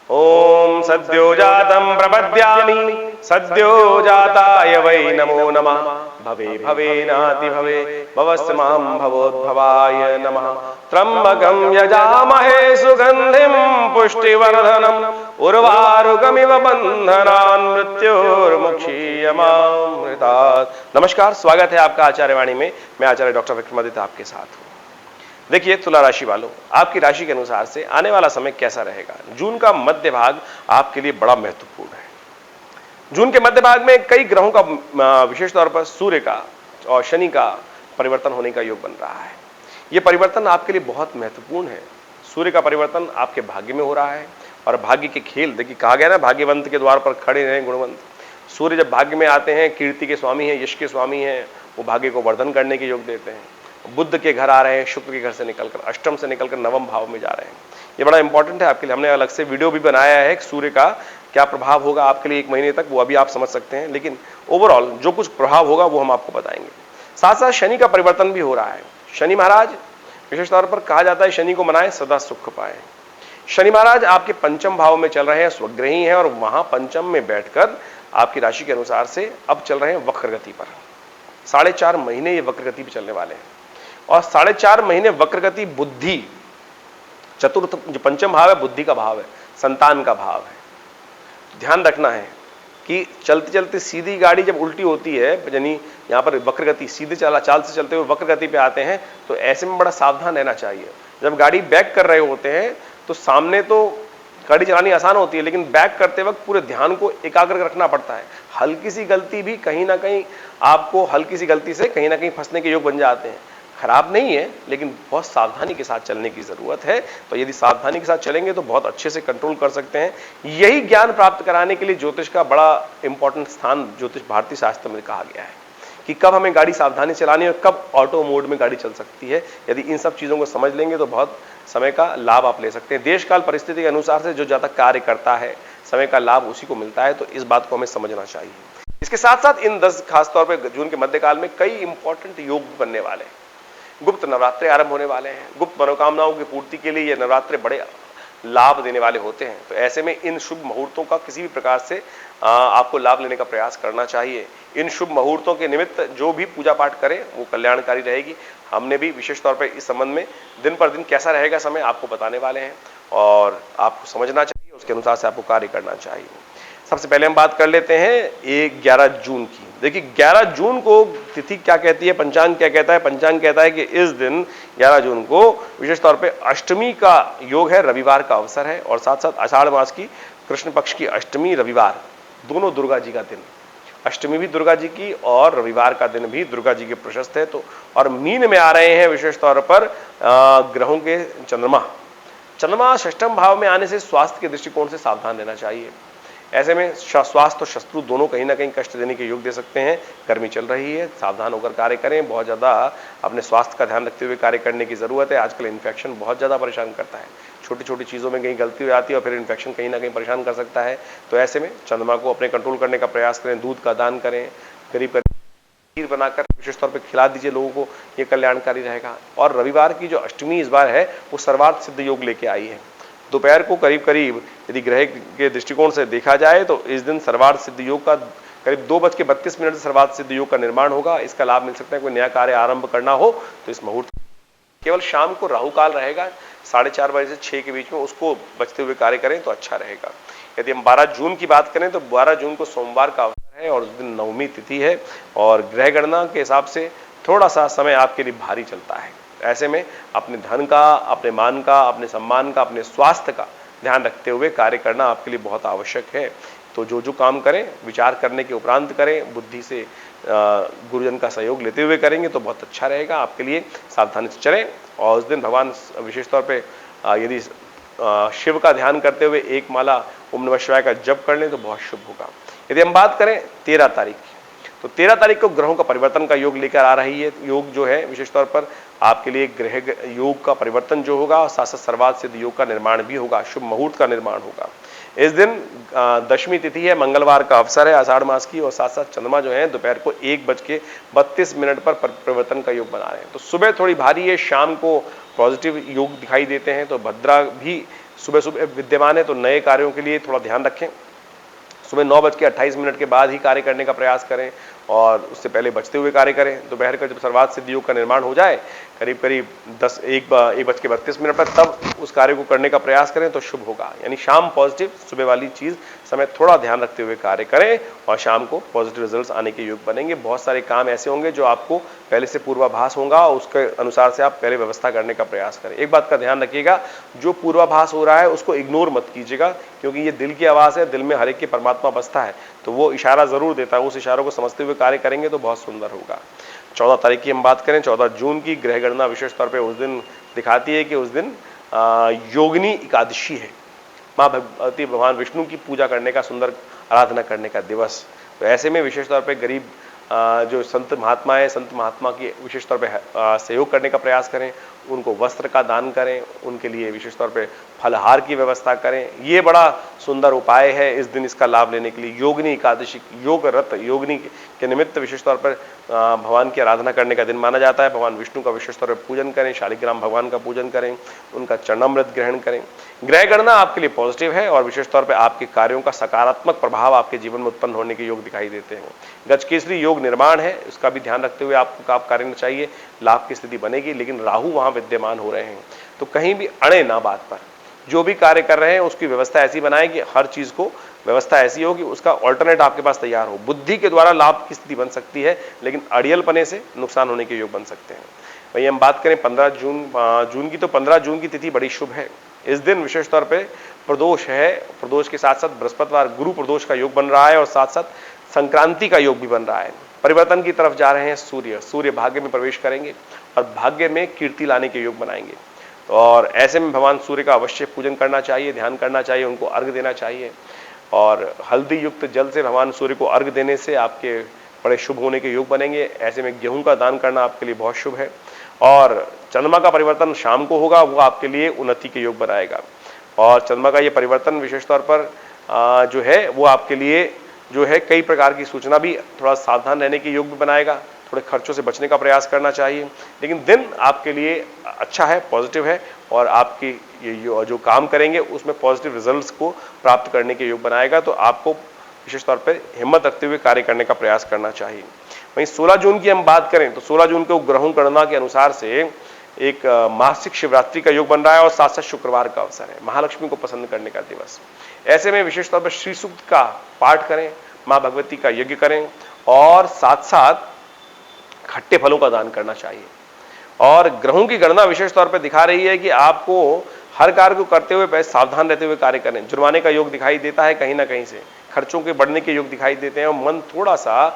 ओम सद्यो जातं प्रपद्यामि सद्यो जाताय वै नमो नमः। भवे भवेनाति भवे भवस्य मां भवोद्भवाय नमः। त्र्यंबकं यजामहे सुगंधिं पुष्टिवर्धनम् उर्वारुकमिव बन्धनान् मृत्योर्मुक्षीयमामृतात्। नमस्कार, स्वागत है आपका आचार्य वाणी में। मैं आचार्य डॉक्टर विक्रमादित्य आपके साथ हूँ। देखिए, तुला राशि वालों, आपकी राशि के अनुसार से आने वाला समय कैसा रहेगा। जून का मध्य भाग आपके लिए बड़ा महत्वपूर्ण है। जून के मध्य भाग में कई ग्रहों का, विशेष तौर पर सूर्य का और शनि का परिवर्तन होने का योग बन रहा है। यह परिवर्तन आपके लिए बहुत महत्वपूर्ण है। सूर्य का परिवर्तन आपके भाग्य में हो रहा है और भाग्य के खेल, देखिए कहा गया ना, भाग्यवंत के द्वार पर खड़े रहें गुणवंत। सूर्य जब भाग्य में आते हैं, कीर्ति के स्वामी हैं, यश के स्वामी हैं, वो भाग्य को वर्धन करने के योग देते हैं। बुध के घर आ रहे हैं, शुक्र के घर से निकलकर, अष्टम से निकलकर नवम भाव में जा रहे हैं। ये बड़ा इंपॉर्टेंट है आपके लिए। हमने अलग से वीडियो भी बनाया है, सूर्य का क्या प्रभाव होगा आपके लिए 1 महीने तक, वो अभी आप समझ सकते हैं। लेकिन ओवरऑल जो कुछ प्रभाव होगा वो हम आपको बताएंगे। साथ साथ शनि का परिवर्तन भी हो रहा है। शनि महाराज, विशेष तौर पर कहा जाता है शनि को मनाएं सदा सुख पाए। शनि महाराज आपके पंचम भाव में चल रहे हैं, स्वग्रही हैं, और वहां पंचम में बैठकर आपकी राशि के अनुसार से अब चल रहे हैं वक्र गति पर। 4.5 महीने ये वक्र गति पर चलने वाले हैं। और 4.5 महीने वक्रगति बुद्धि, चतुर्थ जो पंचम भाव है बुद्धि का भाव है, संतान का भाव है। ध्यान रखना है कि चलते चलते सीधी गाड़ी जब उल्टी होती है, यानी यहाँ पर वक्रगति सीधे चाल से चलते हुए वक्रगति पे आते हैं, तो ऐसे में बड़ा सावधान रहना चाहिए। जब गाड़ी बैक कर रहे होते हैं तो सामने तो गाड़ी चलानी आसान होती है, लेकिन बैक करते वक्त पूरे ध्यान को एकाग्र रखना पड़ता है। हल्की सी गलती भी कहीं ना कहीं आपको, हल्की सी गलती से कहीं ना कहीं फंसने के योग बन जाते हैं। खराब नहीं है, लेकिन बहुत सावधानी के साथ चलने की जरूरत है। तो यदि सावधानी के साथ चलेंगे तो बहुत अच्छे से कंट्रोल कर सकते हैं। यही ज्ञान प्राप्त कराने के लिए ज्योतिष का बड़ा इंपॉर्टेंट स्थान ज्योतिष भारतीय शास्त्र में कहा गया है कि कब हमें गाड़ी सावधानी चलानी है और कब ऑटो मोड में गाड़ी चल सकती है। यदि इन सब चीजों को समझ लेंगे तो बहुत समय का लाभ आप ले सकते हैं। देश काल परिस्थिति के अनुसार से जो ज्यादा कार्य करता है, समय का लाभ उसी को मिलता है। तो इस बात को हमें समझना चाहिए। इसके साथ साथ इन 10 खासतौर पर जून के मध्यकाल में कई इंपॉर्टेंट योग बनने वाले हैं। गुप्त नवरात्रे आरंभ होने वाले हैं। गुप्त मनोकामनाओं की पूर्ति के लिए ये नवरात्रे बड़े लाभ देने वाले होते हैं। तो ऐसे में इन शुभ मुहूर्तों का किसी भी प्रकार से आपको लाभ लेने का प्रयास करना चाहिए। इन शुभ मुहूर्तों के निमित्त जो भी पूजा पाठ करें वो कल्याणकारी रहेगी। हमने भी विशेष तौर पर इस संबंध में दिन पर दिन कैसा रहेगा समय आपको बताने वाले हैं, और आपको समझना चाहिए, उसके अनुसार से आपको कार्य करना चाहिए। सबसे पहले हम बात कर लेते हैं 11 जून की। देखिए 11 जून को तिथि क्या कहती है, पंचांग क्या कहता है। पंचांग कहता है कि इस दिन 11 जून को विशेष तौर पे अष्टमी का योग है, रविवार का अवसर है, और साथ साथ आषाढ़ मास की कृष्ण पक्ष की अष्टमी रविवार, दोनों दुर्गा जी का दिन। अष्टमी भी दुर्गा जी की और रविवार का दिन भी दुर्गा जी के प्रशस्त है। तो और मीन में आ रहे हैं विशेष तौर पर ग्रहों के चंद्रमा षष्ठम भाव में आने से स्वास्थ्य के दृष्टिकोण से सावधान रहना चाहिए। ऐसे में स्वास्थ्य और शत्रु दोनों कहीं ना कहीं कष्ट देने के योग दे सकते हैं। गर्मी चल रही है, सावधान होकर कार्य करें। बहुत ज़्यादा अपने स्वास्थ्य का ध्यान रखते हुए कार्य करने की ज़रूरत है। आजकल इन्फेक्शन बहुत ज़्यादा परेशान करता है। छोटी छोटी चीज़ों में कहीं गलती हो जाती है और फिर इन्फेक्शन कहीं ना कहीं परेशान कर सकता है। तो ऐसे में चंद्रमा को अपने कंट्रोल करने का प्रयास करें। दूध का दान करें, करीब खीर बनाकर विशेष तौर पर खिला दीजिए लोगों को, ये कल्याणकारी रहेगा। और रविवार की जो अष्टमी इस बार है वो सर्वार्थ सिद्ध योग लेके आई है। दोपहर को करीब करीब यदि ग्रह के दृष्टिकोण से देखा जाए तो इस दिन सर्वार्थ सिद्ध योग का करीब 2:32 से सर्वार्थ सिद्ध योग का निर्माण होगा। इसका लाभ मिल सकता है। कोई नया कार्य आरंभ करना हो तो इस मुहूर्त, केवल शाम को राहु काल रहेगा 4:30 बजे से 6 के बीच में, उसको बचते हुए कार्य करें तो अच्छा रहेगा। यदि हम 12 जून की बात करें तो 12 जून को सोमवार का अवसर है और उस दिन नवमी तिथि है, और ग्रह गणना के हिसाब से थोड़ा सा समय आपके लिए भारी चलता है। ऐसे में अपने धन का, अपने मान का, अपने सम्मान का, अपने स्वास्थ्य का ध्यान रखते हुए कार्य करना आपके लिए बहुत आवश्यक है। तो जो काम करें विचार करने के उपरांत करें, बुद्धि से गुरुजन का सहयोग लेते हुए करेंगे तो बहुत अच्छा रहेगा आपके लिए। सावधानी से चलें। और उस दिन भगवान विशेष तौर पे यदि शिव का ध्यान करते हुए एक माला ओम नमः शिवाय का जप कर लें तो बहुत शुभ होगा। यदि हम बात करें 13 तारीख की, तो 13 तारीख को ग्रहों का परिवर्तन का योग लेकर आ रही है। योग जो है विशेष तौर पर आपके लिए ग्रह योग का परिवर्तन जो होगा, और साथ साथ सर्वार्थ सिद्ध योग का निर्माण भी होगा, शुभ मुहूर्त का निर्माण होगा। इस दिन दशमी तिथि है, मंगलवार का अवसर है आषाढ़ मास की, और साथ साथ चंद्रमा जो है दोपहर को 1:32 पर परिवर्तन का योग बना रहे हैं। तो सुबह थोड़ी भारी है, शाम को पॉजिटिव योग दिखाई देते हैं। तो भद्रा भी सुबह सुबह विद्यमान है तो नए कार्यों के लिए थोड़ा ध्यान रखें। सुबह 9:28 के बाद ही कार्य करने का प्रयास करें और उससे पहले बचते हुए कार्य करें। दोपहर का जब सर्वार्थ सिद्ध योग का निर्माण हो जाए करीब करीब 1:32 पर तब उस कार्य को करने का प्रयास करें तो शुभ होगा। यानी शाम पॉजिटिव, सुबह वाली चीज समय थोड़ा ध्यान रखते हुए कार्य करें और शाम को पॉजिटिव रिजल्ट्स आने के योग बनेंगे। बहुत सारे काम ऐसे होंगे जो आपको पहले से पूर्वाभास होगा, उसके अनुसार से आप पहले व्यवस्था करने का प्रयास करें। एक बात का ध्यान रखिएगा, जो पूर्वाभास हो रहा है उसको इग्नोर मत कीजिएगा, क्योंकि ये दिल की आवाज है, दिल में हर एक की परमात्मा बसता है, तो वो इशारा जरूर देता है। उस इशारों को समझते हुए कार्य करेंगे तो बहुत सुंदर होगा। 14 तारीख की हम बात करें, 14 जून की ग्रह गणना विशेष तौर पे उस दिन दिखाती है कि उस दिन योगिनी एकादशी है, माँ भगवती भगवान विष्णु की पूजा करने का, सुंदर आराधना करने का दिवस। तो ऐसे में विशेष तौर पे गरीब जो संत महात्मा है, संत महात्मा की विशेष तौर पे सहयोग करने का प्रयास करें, उनको वस्त्र का दान करें, उनके लिए विशेष तौर पे फलहार की व्यवस्था करें। ये बड़ा सुंदर उपाय है इस दिन इसका लाभ लेने के लिए। योगिनी एकादशी, योग रत योगिनी के निमित्त विशेष तौर पर भगवान की आराधना करने का दिन माना जाता है। भगवान विष्णु का विशेष तौर पर पूजन करें, शालिग्राम भगवान का पूजन करें, उनका चरणामृत ग्रहण करें। ग्रह गणना आपके लिए पॉजिटिव है और विशेष तौर पर आपके कार्यों का सकारात्मक प्रभाव आपके जीवन में उत्पन्न होने के योग दिखाई देते हैं। गजकेसरी योग निर्माण है, उसका भी ध्यान रखते हुए आपको काम करना चाहिए, लाभ की स्थिति बनेगी। लेकिन राहु वहां विद्यमान हो रहे हैं तो कहीं भी अड़े ना बात पर, जो भी कार्य कर रहे हैं उसकी व्यवस्था ऐसी बनाए कि हर चीज को व्यवस्था ऐसी हो कि उसका ऑल्टरनेट आपके पास तैयार हो। बुद्धि के द्वारा लाभ की स्थिति बन सकती है, लेकिन अड़ियल पने से नुकसान होने के योग बन सकते हैं। वही हम बात करें 15 जून की, तो 15 जून की तिथि बड़ी शुभ है। इस दिन विशेष तौर पर प्रदोष है, प्रदोष के साथ साथ बृहस्पतिवार गुरु प्रदोष का योग बन रहा है और साथ साथ संक्रांति का योग भी बन रहा है। परिवर्तन की तरफ जा रहे हैं सूर्य भाग्य में प्रवेश करेंगे और भाग्य में कीर्ति लाने के योग बनाएंगे। और ऐसे में भगवान सूर्य का अवश्य पूजन करना चाहिए, ध्यान करना चाहिए, उनको अर्घ देना चाहिए। और हल्दी युक्त जल से भगवान सूर्य को अर्घ देने से आपके बड़े शुभ होने के योग बनेंगे। ऐसे में गेहूं का दान करना आपके लिए बहुत शुभ है। और चंद्रमा का परिवर्तन शाम को होगा, वो आपके लिए उन्नति के योग बनाएगा। और चंद्रमा का ये परिवर्तन विशेष तौर पर जो है वो आपके लिए जो है कई प्रकार की सूचना भी, थोड़ा सावधान रहने के योग भी बनाएगा। थोड़े खर्चों से बचने का प्रयास करना चाहिए, लेकिन दिन आपके लिए अच्छा है, पॉजिटिव है और आपकी ये जो काम करेंगे उसमें पॉजिटिव रिजल्ट्स को प्राप्त करने के योग बनाएगा। तो आपको विशेष तौर पर हिम्मत रखते हुए कार्य करने का प्रयास करना चाहिए। वहीं 16 जून की हम बात करें तो 16 जून को ग्रहों गणना के अनुसार से एक मासिक शिवरात्रि का योग बन रहा है और साथ साथ शुक्रवार का अवसर है, महालक्ष्मी को पसंद करने का दिवस। ऐसे में विशेष तौर पर श्री सूक्त का पाठ करें, मां भगवती का यज्ञ करें और साथ साथ खट्टे फलों का दान करना चाहिए। और ग्रहों की गणना विशेष तौर पर दिखा रही है कि आपको हर कार्य को करते हुए पहले सावधान रहते हुए कार्य करें। जुर्माने का योग दिखाई देता है कहीं ना कहीं से, खर्चों के बढ़ने के योग दिखाई देते हैं और मन थोड़ा सा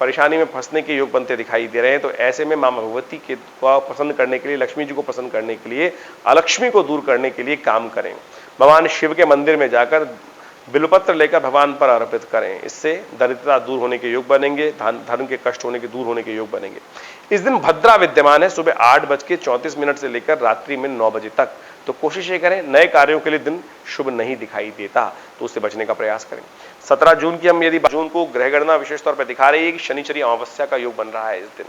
परेशानी में फंसने के योग बनते दिखाई दे रहे हैं। तो ऐसे में मां भगवती के को पसंद करने के लिए, लक्ष्मी जी को पसंद करने के लिए, अलक्ष्मी को दूर करने के लिए काम करें। भगवान शिव के मंदिर में जाकर बिल्वपत्र लेकर भगवान पर अर्पित करें, इससे दरिद्रता दूर होने के योग बनेंगे, धर्म के कष्ट होने के दूर होने के योग बनेंगे। इस दिन भद्रा विद्यमान है, सुबह 8:34 से लेकर रात्रि में 9 बजे तक। तो कोशिश ये करें, नए कार्यों के लिए दिन शुभ नहीं दिखाई देता तो उससे बचने का प्रयास करें। 17 जून की हम यदि जून को ग्रह गणना विशेष तौर पर दिखा रही है कि शनिचरी अमावस्या का योग बन रहा है इस दिन,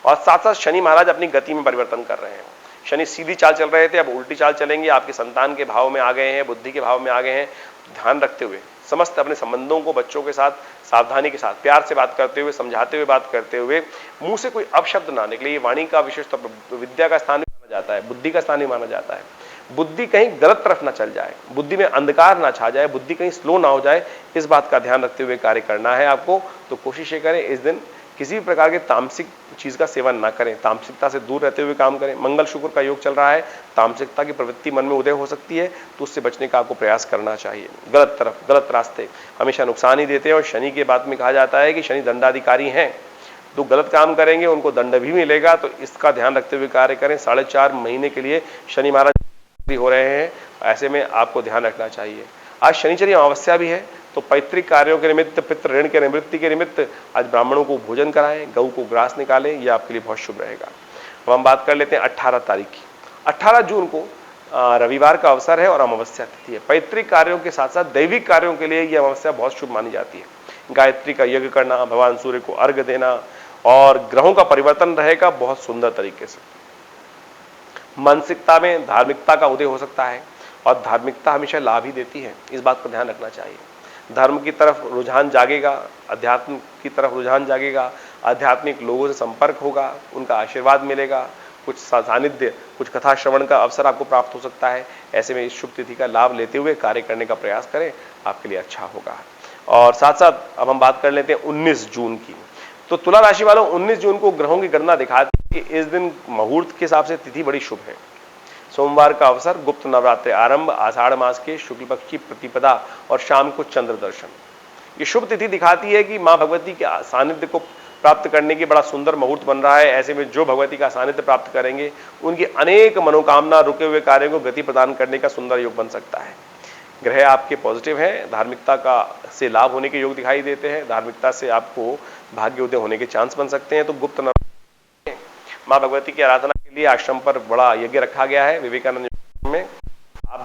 और साथ साथ शनि महाराज अपनी गति में परिवर्तन कर रहे हैं। शनि सीधी चाल चल रहे थे, अब उल्टी चाल चलेंगे, आपके संतान के भाव में आ गए हैं, बुद्धि के भाव में आ गए हैं। ध्यान रखते हुए समस्त अपने संबंधों को बच्चों के साथ सावधानी के साथ, प्यार से बात करते हुए, समझाते हुए बात करते हुए, मुंह से कोई अपशब्द ना निकले। ये वाणी का विशेष तौर पर विद्या का स्थान भी माना जाता है, बुद्धि का स्थान भी माना जाता है। बुद्धि कहीं गलत तरफ ना चल जाए, बुद्धि में अंधकार ना छा जाए, बुद्धि कहीं स्लो ना हो जाए, इस बात का ध्यान रखते हुए कार्य करना है आपको। तो कोशिश ये करें इस दिन किसी भी प्रकार के तामसिक चीज का सेवन ना करें, तामसिकता से दूर रहते हुए काम करें। मंगल शुक्र का योग चल रहा है, तामसिकता की प्रवृत्ति मन में उदय हो सकती है, तो उससे बचने का आपको प्रयास करना चाहिए। गलत तरफ, गलत रास्ते हमेशा नुकसान ही देते हैं और शनि के बात में कहा जाता है कि शनि दंडाधिकारी हैं, तो गलत काम करेंगे उनको दंड भी मिलेगा। तो इसका ध्यान रखते हुए कार्य करें। 4.5 महीने के लिए शनि महाराज हो रहे हैं, ऐसे में आपको ध्यान रखना चाहिए। आज शनिचरी अमावस्या भी है, तो पैतृक कार्यों के निमित्त, पितृ ऋण के निवृत्ति के निमित्त आज ब्राह्मणों को भोजन कराएं, गऊ को ग्रास निकालें, यह आपके लिए बहुत शुभ रहेगा। अब हम बात कर लेते हैं 18 तारीख की। 18 जून को रविवार का अवसर है और अमावस्या तिथि है। पैतृक कार्यों के साथ साथ दैविक कार्यों के लिए यह अमावस्या बहुत शुभ मानी जाती है। गायत्री का यज्ञ करना, भगवान सूर्य को अर्घ्य देना और ग्रहों का परिवर्तन रहेगा बहुत सुंदर तरीके से। मानसिकता में धार्मिकता का उदय हो सकता है और धार्मिकता हमेशा लाभ ही देती है, इस बात पर ध्यान रखना चाहिए। धर्म की तरफ रुझान जागेगा, अध्यात्म की तरफ रुझान जागेगा, आध्यात्मिक लोगों से संपर्क होगा, उनका आशीर्वाद मिलेगा, कुछ सानिध्य, कुछ कथा श्रवण का अवसर आपको प्राप्त हो सकता है। ऐसे में इस शुभ तिथि का लाभ लेते हुए कार्य करने का प्रयास करें, आपके लिए अच्छा होगा। और साथ साथ अब हम बात कर लेते हैं 19 जून की। तो तुला राशि वालों, 19 जून को ग्रहों की गणना दिखाती है कि इस दिन मुहूर्त के हिसाब से तिथि बड़ी शुभ है। सोमवार का अवसर, गुप्त नवरात्रि आरंभ, आषाढ़ मास के शुक्ल पक्ष की प्रतिपदा और शाम को चंद्र दर्शन। ये शुभ तिथि दिखाती है कि मां भगवती के सानिध्य को प्राप्त करने की बड़ा सुंदर मुहूर्त बन रहा है। ऐसे में जो भगवती का सानिध्य प्राप्त करेंगे, उनकी अनेक मनोकामना, रुके हुए कार्यों को गति प्रदान करने का सुंदर योग बन सकता है। ग्रह आपके पॉजिटिव हैं, धार्मिकता का से लाभ होने के योग दिखाई देते हैं। धार्मिकता से आपको भाग्योदय होने के चांस बन सकते हैं। तो गुप्त मां भगवती की आराधना के लिए आश्रम पर बड़ा यज्ञ रखा गया है विवेकानंद में। आप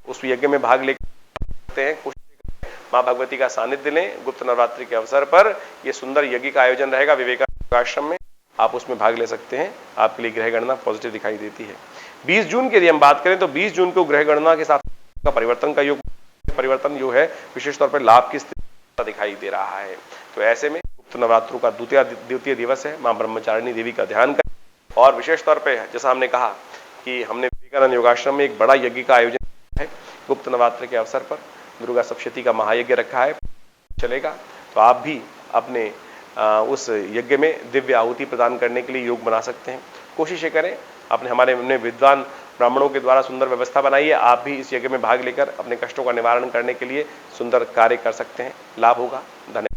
उस यज्ञ में भाग ले सकते हैं। मां भगवती का सानिध्य लें। गुप्त नवरात्रि के अवसर पर यह सुंदर यज्ञ का आयोजन रहेगा विवेकानंद आश्रम में, आप उसमें भाग ले सकते हैं। आपके लिए ग्रह गणना पॉजिटिव दिखाई देती है। 20 जून के लिए हम बात करें तो 20 जून को ग्रह गणना के साथ का परिवर्तन का योग, परिवर्तन जो है विशेष तौर पर लाभ की स्थिति दिखाई दे रहा है। तो ऐसे में गुप्त नवरात्रों का द्वितीय दिवस है। मां ब्रह्मचारिणी देवी का ध्यान करें और विशेष तौर पर जैसा हमने कहा कि हमने विवेकानंद योगाश्रम में एक बड़ा यज्ञ का आयोजन है गुप्त नवरात्रि के अवसर पर। दुर्गा सप्तशती का महायज्ञ रखा है, चलेगा। तो आप भी अपने उस यज्ञ में दिव्य आहुति प्रदान करने के लिए योग बना सकते हैं। कोशिश करें, हमारे विद्वान ब्राह्मणों के द्वारा सुंदर व्यवस्था बनाई है। आप भी इस यज्ञ में भाग लेकर अपने कष्टों का निवारण करने के लिए सुंदर कार्य कर सकते हैं। लाभ होगा। धन्यवाद।